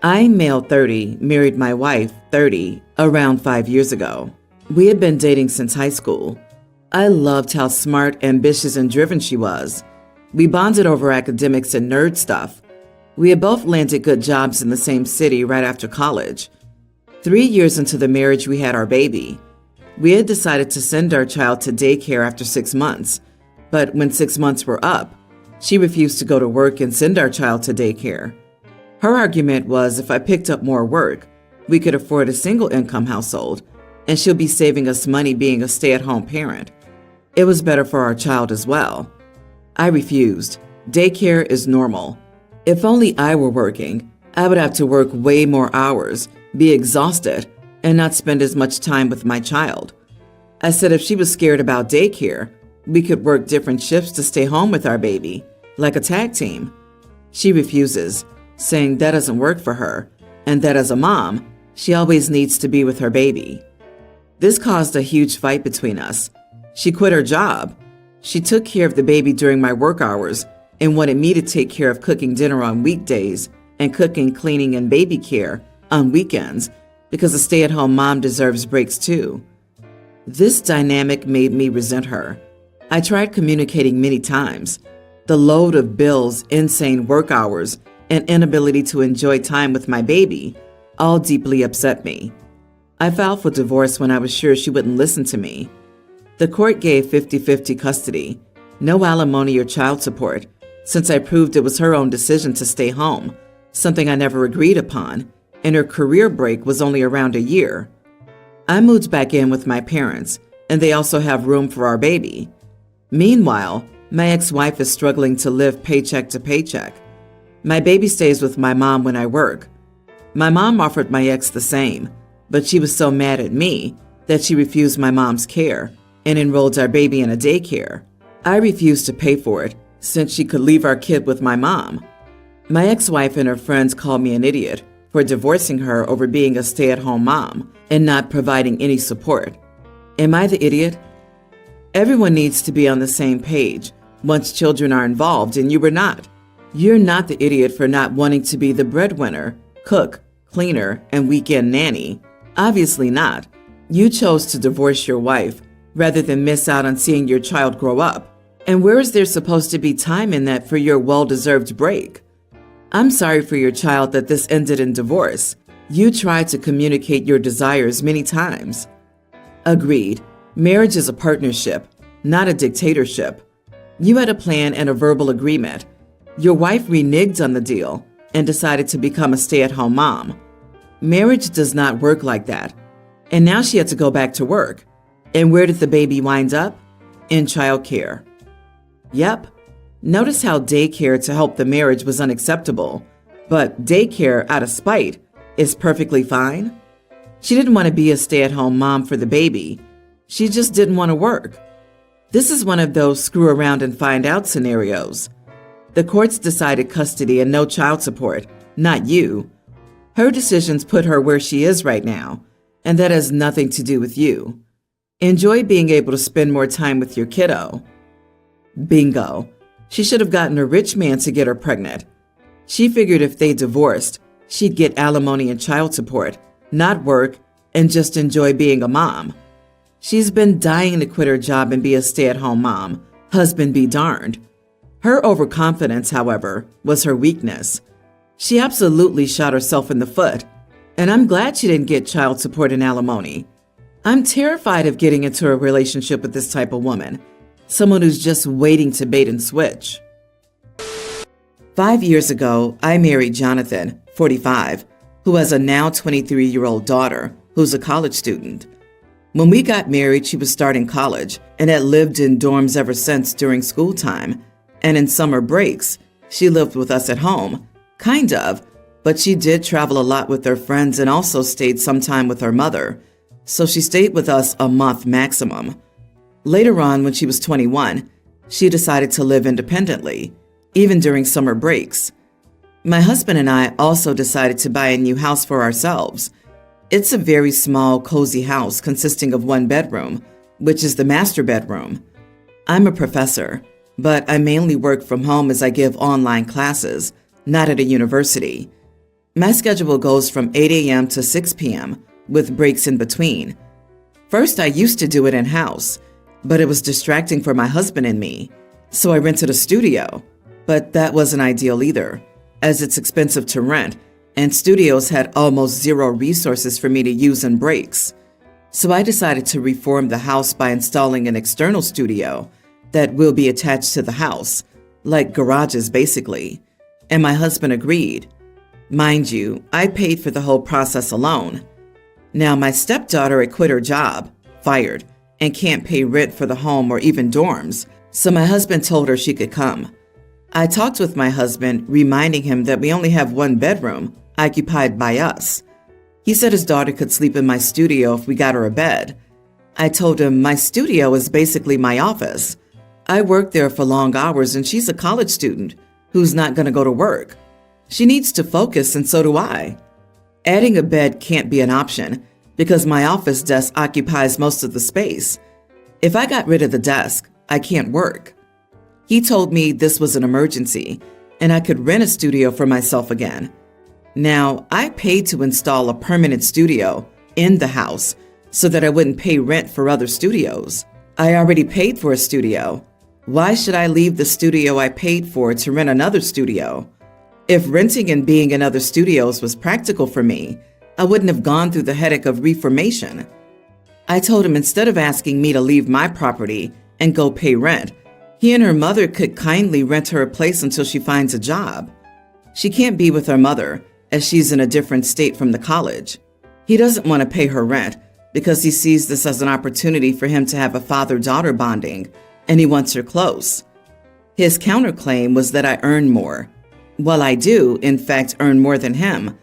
I'm male 30, married my wife 30, around 5 years ago. We had been dating since high school. I loved how smart, ambitious, and driven she was. We bonded over academics and nerd stuff. We had both landed good jobs in the same city right after college. 3 years into the marriage, we had our baby. We had decided to send our child to daycare after 6 months, but when 6 months were up, she refused to go to work and send our child to daycare. Her argument was if I picked up more work, we could afford a single-income household, and she'll be saving us money being a stay-at-home parent. It was better for our child as well. I refused. Daycare is normal. If only I were working, I would have to work way more hours, be exhausted, and not spend as much time with my child. I said if she was scared about daycare, we could work different shifts to stay home with our baby, like a tag team. She refuses, saying that doesn't work for her, and that as a mom, she always needs to be with her baby. This caused a huge fight between us. She quit her job. She took care of the baby during my work hours and wanted me to take care of cooking dinner on weekdays and cooking, cleaning, and baby care on weekends because a stay-at-home mom deserves breaks too. This dynamic made me resent her. I tried communicating many times. The load of bills, insane work hours, and inability to enjoy time with my baby all deeply upset me. I filed for divorce when I was sure she wouldn't listen to me. The court gave 50-50 custody, no alimony or child support, since I proved it was her own decision to stay home, something I never agreed upon, and her career break was only around a year. I moved back in with my parents, and they also have room for our baby. Meanwhile, my ex-wife is struggling to live paycheck to paycheck. My baby stays with my mom when I work. My mom offered my ex the same, but she was so mad at me that she refused my mom's care and enrolled our baby in a daycare. I refused to pay for it since she could leave our kid with my mom. My ex-wife and her friends called me an idiot for divorcing her over being a stay-at-home mom and not providing any support. Am I the idiot? Everyone needs to be on the same page once children are involved, and you were not. You're not the idiot for not wanting to be the breadwinner, cook, cleaner, and weekend nanny. Obviously not. You chose to divorce your wife rather than miss out on seeing your child grow up. And where is there supposed to be time in that for your well-deserved break? I'm sorry for your child that this ended in divorce. You tried to communicate your desires many times. Agreed. Marriage is a partnership, not a dictatorship. You had a plan and a verbal agreement. Your wife reneged on the deal and decided to become a stay-at-home mom. Marriage does not work like that. And now she had to go back to work. And where did the baby wind up? In childcare. Yep. Notice how daycare to help the marriage was unacceptable, but daycare out of spite is perfectly fine. She didn't want to be a stay-at-home mom for the baby. She just didn't want to work. This is one of those screw around and find out scenarios. The courts decided custody and no child support, not you. Her decisions put her where she is right now, and that has nothing to do with you. Enjoy being able to spend more time with your kiddo. Bingo. She should have gotten a rich man to get her pregnant. She figured if they divorced, she'd get alimony and child support, not work, and just enjoy being a mom. She's been dying to quit her job and be a stay-at-home mom. Husband be darned. Her overconfidence, however, was her weakness. She absolutely shot herself in the foot, and I'm glad she didn't get child support and alimony. I'm terrified of getting into a relationship with this type of woman, someone who's just waiting to bait and switch. 5 years ago, I married Jonathan, 45, who has a now 23-year-old daughter who's a college student. When we got married, she was starting college and had lived in dorms ever since during school time, and in summer breaks, she lived with us at home, kind of, but she did travel a lot with her friends and also stayed some time with her mother, so she stayed with us a month maximum. Later on, when she was 21, she decided to live independently, even during summer breaks. My husband and I also decided to buy a new house for ourselves. It's a very small, cozy house consisting of one bedroom, which is the master bedroom. I'm a professor, but I mainly work from home as I give online classes, not at a university. My schedule goes from 8 a.m. to 6 p.m. with breaks in between. First, I used to do it in-house, but it was distracting for my husband and me, so I rented a studio. But that wasn't ideal either, as it's expensive to rent, and studios had almost zero resources for me to use in breaks. So I decided to reform the house by installing an external studio that will be attached to the house, like garages basically. And my husband agreed. Mind you, I paid for the whole process alone. Now my stepdaughter had quit her job, fired, and can't pay rent for the home or even dorms, so my husband told her she could come. I talked with my husband, reminding him that we only have one bedroom, occupied by us. He said his daughter could sleep in my studio if we got her a bed. I told him my studio is basically my office. I work there for long hours and she's a college student who's not going to go to work. She needs to focus and so do I. Adding a bed can't be an option because my office desk occupies most of the space. If I got rid of the desk, I can't work. He told me this was an emergency and I could rent a studio for myself again. Now, I paid to install a permanent studio in the house so that I wouldn't pay rent for other studios. I already paid for a studio. Why should I leave the studio I paid for to rent another studio? If renting and being in other studios was practical for me, I wouldn't have gone through the headache of reformation. I told him instead of asking me to leave my property and go pay rent, he and her mother could kindly rent her a place until she finds a job. She can't be with her mother, as she's in a different state from the college. He doesn't want to pay her rent because he sees this as an opportunity for him to have a father-daughter bonding, and he wants her close. His counterclaim was that I earn more. While I do, in fact, earn more than him,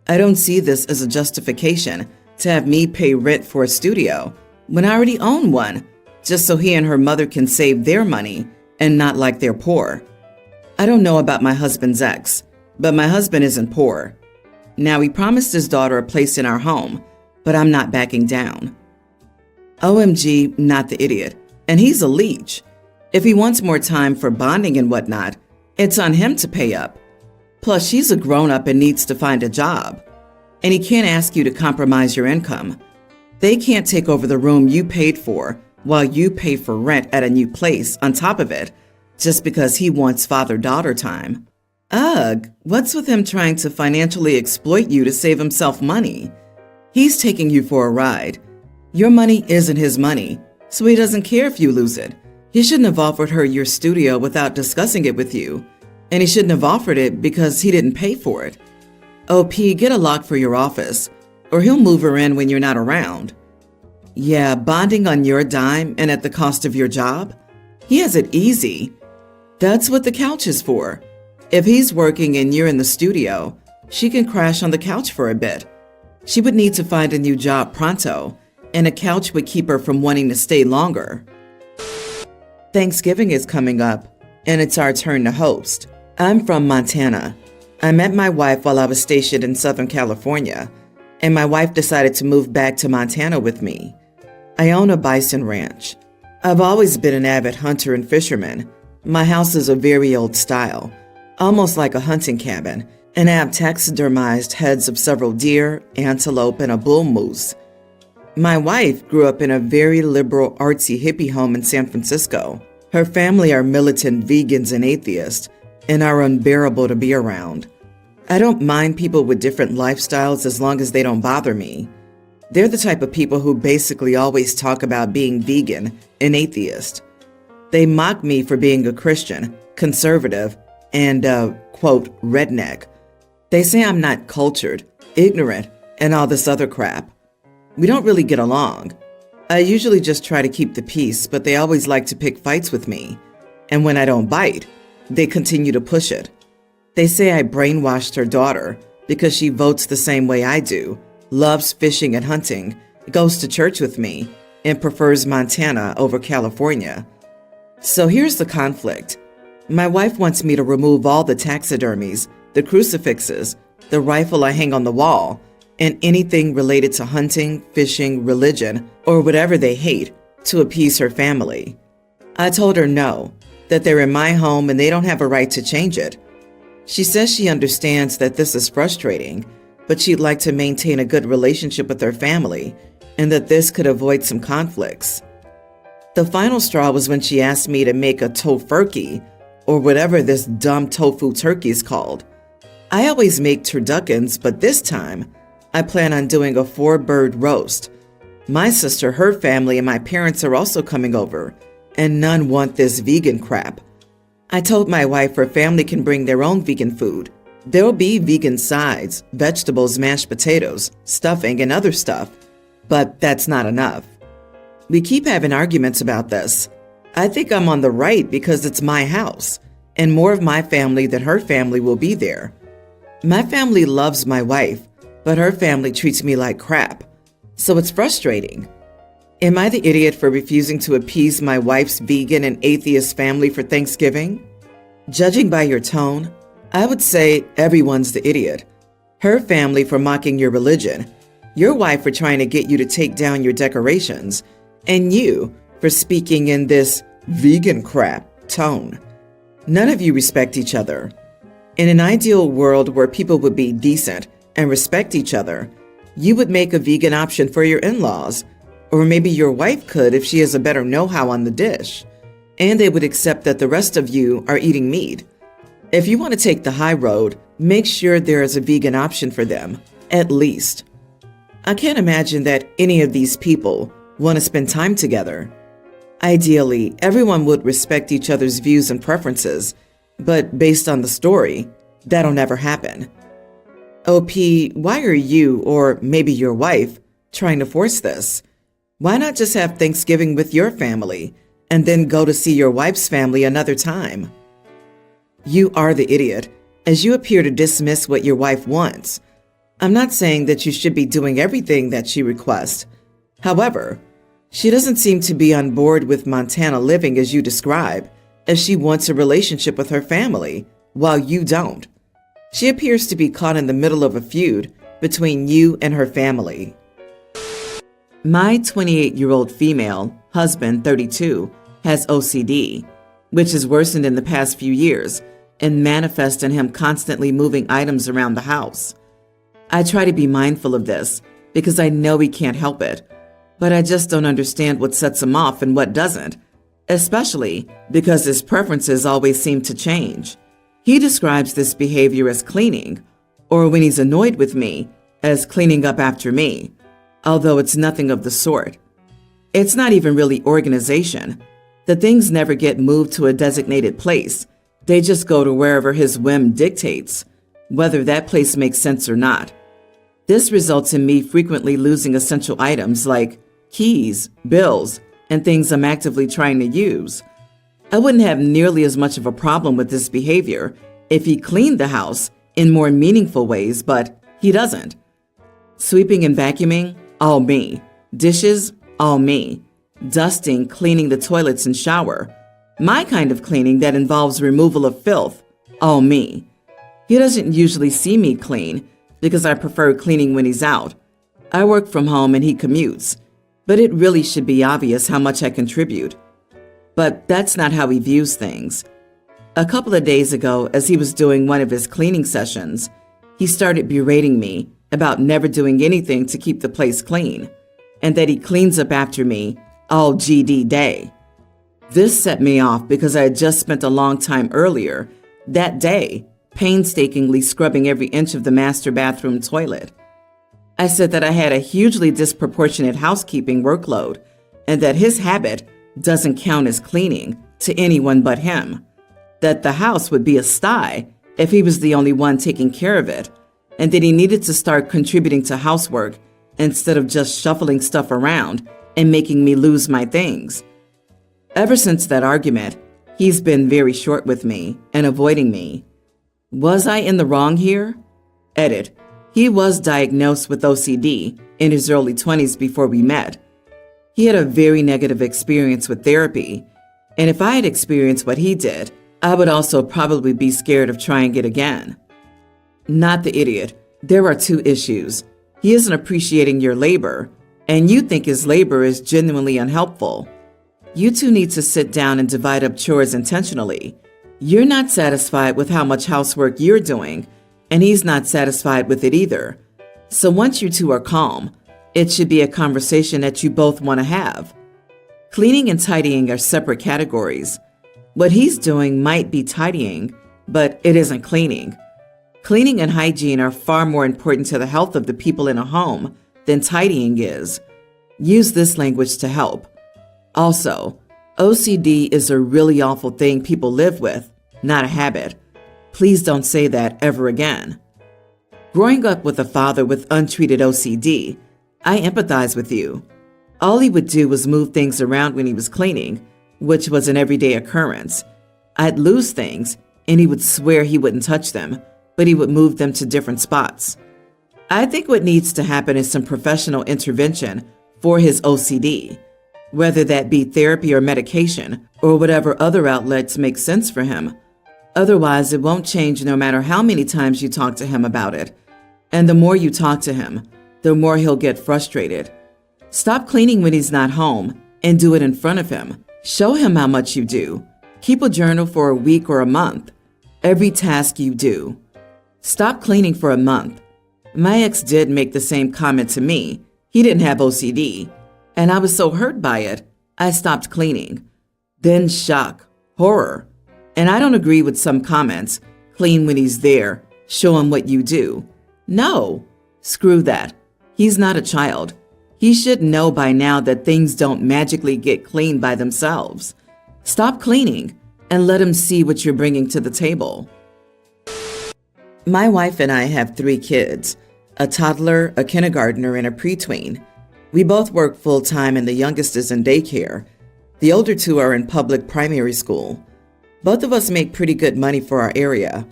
I don't see this as a justification to have me pay rent for a studio when I already own one, just so he and her mother can save their money and not like they're poor. I don't know about my husband's ex, but my husband isn't poor. Now, he promised his daughter a place in our home, but I'm not backing down. OMG, not the idiot. And he's a leech. If he wants more time for bonding and whatnot, it's on him to pay up. Plus, she's a grown-up and needs to find a job. And he can't ask you to compromise your income. They can't take over the room you paid for while you pay for rent at a new place on top of it, just because he wants father-daughter time. Ugh, what's with him trying to financially exploit you to save himself money? He's taking you for a ride. Your money isn't his money, so he doesn't care if you lose it. He shouldn't have offered her your studio without discussing it with you, and he shouldn't have offered it because he didn't pay for it. OP, get a lock for your office, or he'll move her in when you're not around. Yeah, bonding on your dime and at the cost of your job? He has it easy. That's what the couch is for. If he's working and you're in the studio, she can crash on the couch for a bit. She would need to find a new job pronto, and a couch would keep her from wanting to stay longer. Thanksgiving is coming up, and it's our turn to host. I'm from Montana. I met my wife while I was stationed in Southern California, and my wife decided to move back to Montana with me. I own a bison ranch. I've always been an avid hunter and fisherman. My house is a very old style, almost like a hunting cabin, and I have taxidermized heads of several deer, antelope, and a bull moose. My wife grew up in a very liberal, artsy hippie home in San Francisco. Her family are militant vegans and atheists and are unbearable to be around. I don't mind people with different lifestyles as long as they don't bother me. They're the type of people who basically always talk about being vegan and atheist. They mock me for being a Christian, conservative, and quote, redneck. They say I'm not cultured, ignorant, and all this other crap. We don't really get along. I usually just try to keep the peace, but they always like to pick fights with me. And when I don't bite, they continue to push it. They say I brainwashed her daughter because she votes the same way I do, loves fishing and hunting, goes to church with me, and prefers Montana over California. So here's the conflict. My wife wants me to remove all the taxidermies, the crucifixes, the rifle I hang on the wall, and anything related to hunting, fishing, religion, or whatever they hate to appease her family. I told her no, that they're in my home and they don't have a right to change it. She says she understands that this is frustrating, but she'd like to maintain a good relationship with her family and that this could avoid some conflicts. The final straw was when she asked me to make a tofurkey, or whatever this dumb tofu turkey is called. I always make turduckens, but this time I plan on doing a 4-bird roast. My sister, her family, and my parents are also coming over, and none want this vegan crap. I told my wife her family can bring their own vegan food. There will be vegan sides, vegetables, mashed potatoes, stuffing, and other stuff, but that's not enough. We keep having arguments about this. I think I'm on the right because it's my house, and more of my family than her family will be there. My family loves my wife, but her family treats me like crap, so it's frustrating. Am I the idiot for refusing to appease my wife's vegan and atheist family for Thanksgiving? Judging by your tone, I would say everyone's the idiot. Her family for mocking your religion, your wife for trying to get you to take down your decorations, and you for speaking in this vegan crap tone. None of you respect each other. In an ideal world where people would be decent and respect each other, you would make a vegan option for your in-laws, or maybe your wife could if she has a better know-how on the dish, and they would accept that the rest of you are eating meat. If you want to take the high road, make sure there is a vegan option for them, at least. I can't imagine that any of these people want to spend time together. Ideally, everyone would respect each other's views and preferences, but based on the story, that'll never happen. OP, why are you, or maybe your wife, trying to force this? Why not just have Thanksgiving with your family and then go to see your wife's family another time? You are the idiot, as you appear to dismiss what your wife wants. I'm not saying that you should be doing everything that she requests. However, she doesn't seem to be on board with Montana living as you describe, as she wants a relationship with her family, while you don't. She appears to be caught in the middle of a feud between you and her family. My 28-year-old female, husband, 32, has OCD, which has worsened in the past few years and manifests in him constantly moving items around the house. I try to be mindful of this because I know he can't help it, but I just don't understand what sets him off and what doesn't, especially because his preferences always seem to change. He describes this behavior as cleaning, or when he's annoyed with me, as cleaning up after me, although it's nothing of the sort. It's not even really organization. The things never get moved to a designated place. They just go to wherever his whim dictates, whether that place makes sense or not. This results in me frequently losing essential items like keys, bills, and things I'm actively trying to use. I wouldn't have nearly as much of a problem with this behavior if he cleaned the house in more meaningful ways, but he doesn't. Sweeping and vacuuming, all me. Dishes, all me. Dusting, cleaning the toilets and shower. My kind of cleaning that involves removal of filth, all me. He doesn't usually see me clean because I prefer cleaning when he's out. I work from home and he commutes, but it really should be obvious how much I contribute. But that's not how he views things. A couple of days ago, as he was doing one of his cleaning sessions, he started berating me about never doing anything to keep the place clean, and that he cleans up after me all GD day. This set me off because I had just spent a long time earlier that day painstakingly scrubbing every inch of the master bathroom toilet. I said that I had a hugely disproportionate housekeeping workload and that his habit doesn't count as cleaning to anyone but him, that the house would be a sty if he was the only one taking care of it, and that he needed to start contributing to housework instead of just shuffling stuff around and making me lose my things. Ever since that argument, he's been very short with me and avoiding me. Was I in the wrong here? Edit. He was diagnosed with OCD in his early 20s before we met. He had a very negative experience with therapy, and if I had experienced what he did, I would also probably be scared of trying it again. Not the idiot. There are two issues. He isn't appreciating your labor, and you think his labor is genuinely unhelpful. You two need to sit down and divide up chores intentionally. You're not satisfied with how much housework you're doing, and he's not satisfied with it either. So once you two are calm, it should be a conversation that you both want to have. Cleaning and tidying are separate categories. What he's doing might be tidying, but it isn't cleaning. Cleaning and hygiene are far more important to the health of the people in a home than tidying is. Use this language to help. Also, OCD is a really awful thing people live with, not a habit. Please don't say that ever again. Growing up with a father with untreated OCD, I empathize with you. All he would do was move things around when he was cleaning, which was an everyday occurrence. I'd lose things, and he would swear he wouldn't touch them, but he would move them to different spots. I think what needs to happen is some professional intervention for his OCD, whether that be therapy or medication or whatever other outlets make sense for him. Otherwise, it won't change no matter how many times you talk to him about it. And the more you talk to him, the more he'll get frustrated. Stop cleaning when he's not home and do it in front of him. Show him how much you do. Keep a journal for a week or a month. Every task you do. Stop cleaning for a month. My ex did make the same comment to me. He didn't have OCD, and I was so hurt by it, I stopped cleaning. Then shock, horror. And I don't agree with some comments. Clean when he's there. Show him what you do. No, screw that. He's not a child. He should know by now that things don't magically get clean by themselves. Stop cleaning and let him see what you're bringing to the table. My wife and I have 3 kids, a toddler, a kindergartner, and a preteen. We both work full-time and the youngest is in daycare. The older 2 are in public primary school. Both of us make pretty good money for our area.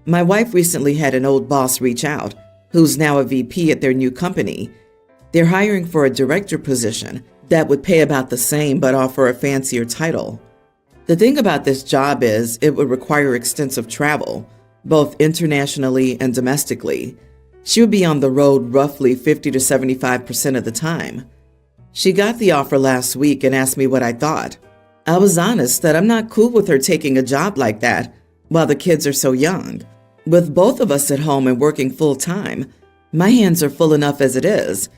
My wife recently had an old boss reach out, who's now a VP at their new company. They're hiring for a director position that would pay about the same but offer a fancier title. The thing about this job is it would require extensive travel, both internationally and domestically. She would be on the road roughly 50 to 75% of the time. She got the offer last week and asked me what I thought. I was honest that I'm not cool with her taking a job like that while the kids are so young. With both of us at home and working full-time, my hands are full enough as it is,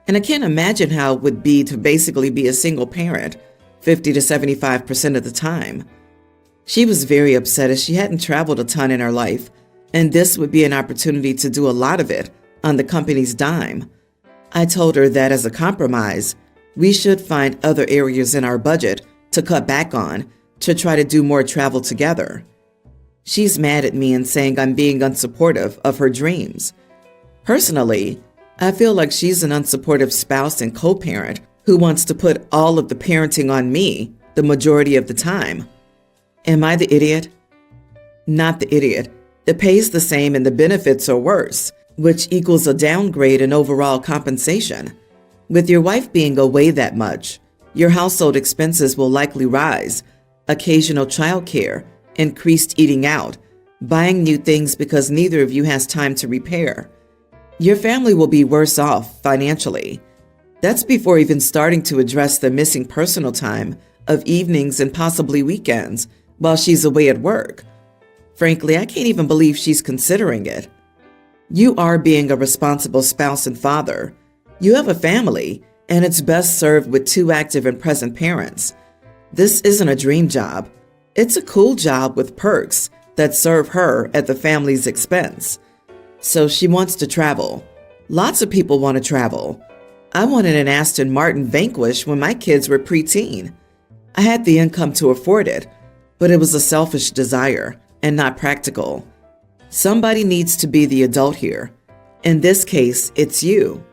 and I can't imagine how it would be to basically be a single parent 50 to 75% of the time. She was very upset as she hadn't traveled a ton in her life, and this would be an opportunity to do a lot of it on the company's dime. I told her that as a compromise, we should find other areas in our budget to cut back on to try to do more travel together. She's mad at me and saying I'm being unsupportive of her dreams. Personally, I feel like she's an unsupportive spouse and co-parent who wants to put all of the parenting on me the majority of the time. Am I the idiot? Not the idiot. The pay's the same and the benefits are worse, which equals a downgrade in overall compensation. With your wife being away that much, your household expenses will likely rise. Occasional childcare, increased eating out, buying new things because neither of you has time to repair. Your family will be worse off financially. That's before even starting to address the missing personal time of evenings and possibly weekends while she's away at work. Frankly, I can't even believe she's considering it. You are being a responsible spouse and father. You have a family, and it's best served with 2 active and present parents. This isn't a dream job. It's a cool job with perks that serve her at the family's expense. So she wants to travel. Lots of people want to travel. I wanted an Aston Martin Vanquish when my kids were preteen. I had the income to afford it, but it was a selfish desire and not practical. Somebody needs to be the adult here. In this case, it's you.